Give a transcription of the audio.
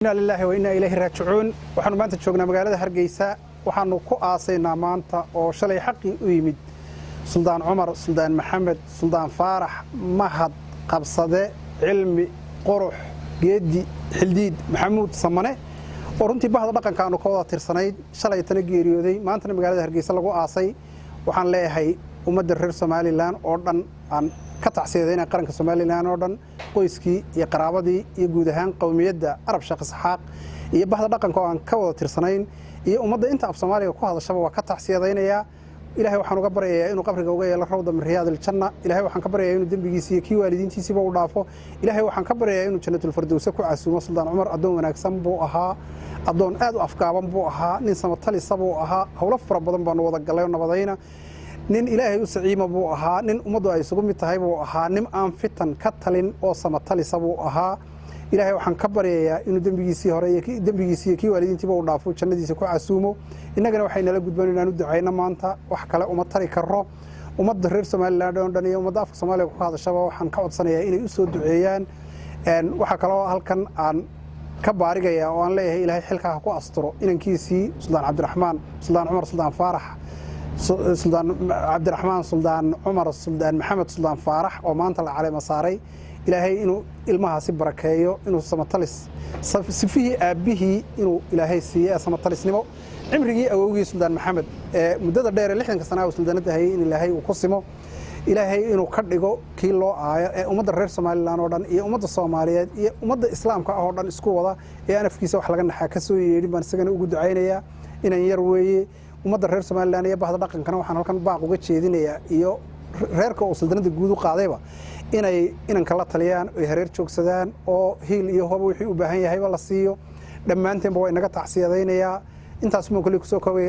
إنا لله وإنا إليه راجعون وحنا maanta joognaa magaalada Hargeysa waxaanu ku aasaynaa maanta oo shalay xaqi u yimid Suldaan Umar Suldaan Maxamed Suldaan Faarax Mahad Qabsade Cilmi Qurux Geedi Xildiid Maxamuud Samane oo runtii bahda dhaqanka aanu ka wada tirsanayd shalay tan geeriyooday maanta magaalada Hargeysa lagu aasay waxaan leeyahay ummadda reer Soomaaliland oo dhan aan ka tacsiyeeyay qaranka Soomaaliland oo dhan qoyskii iyo qaraabadii iyo guud ahaan qowmiyadda Arab Sheekh Isxaaq iyo bahda dhaqanka oo aan ka wada tirsanayn iyo ummadda inta af Soomaaliga ku hadashaba waa ka tacsiyeeynaya ilaahay waxaan uga baryayaa inuu qabriga uga yeelo rawda min riyaadil janna ilaahay waxaan ka baryayaa inuu dambigiisa iyo kii waalidiintiisa u dhaafo ilaahay waxaan ka baryayaa inuu jannatul firdaws ku casuumo Suldaan Umar adoon wanaagsan buu ahaa adoon aad u afgaaban buu ahaa nin samatali sabuu ahaa hawlo fara badan baan wada galay nabadayna nin ilaahay u saciima buu ahaa nin umadu ay isugu mid tahay buu ahaa nin aan fitan ka talin oo samatali sabuu ahaa ilaahay waxaan ka baryayaa inuu dambigiisii hore iyo dambigiisii kii waalidiintiiba u dhaafo jannadiisa ku casuumo inagana waxay nala gudbaan inaanu ducayna maanta wax kale uma tari karo ummadda reer Soomaaliland oo dhan iyo ummadda afka Soomaaliga ku hadashaba waxaan ka codsanayaa inay u soo duceeyaan waxa kale oo halkan aan ka baarigayaa oo aan leeyahay ilaahay xilka ku asturo inankiisii Suldaan Cabdiraxmaan Suldaan Umar Suldaan Faarax Suldaan Cabdiraxmaan Suldaan Umar Suldaan Maxamed Suldaan Faarax oo maanta la caleema saaray ilaahay inuu ilmahaasi barakeeyo inuu samatalis sifihii aabihii inuu ilaahay siiyo samatalisnimo cimrigii awowgii Suldaan Maxamed muddada dheer 60 sano oo suldaanada hayay in ilaahay uu ku simo ilaahay inuu ka dhigo kii loo aayo ummadda reer Soomaaliland oo dhan iyo ummadda Soomaaliyeed iyo ummadda islaamka oo dhan isku wada anafkiisa wax laga naxaa ka soo yeedhin baan isagana ugu ducaynayaa inaan yar weeye ummadda reer Soomaaliland iyo bahda dhaqankana waxaan halkan baaq uga jeedinayaa iyo reerka oo suldaanada guud u qaadayba inay kala taliyaan oo hareer joogsadaan oo hiil iyo hoob wixii u baahan yahay la siiyo dhamaanteen way naga tacsiyadeynaya intaas ma kulli ku soo koobay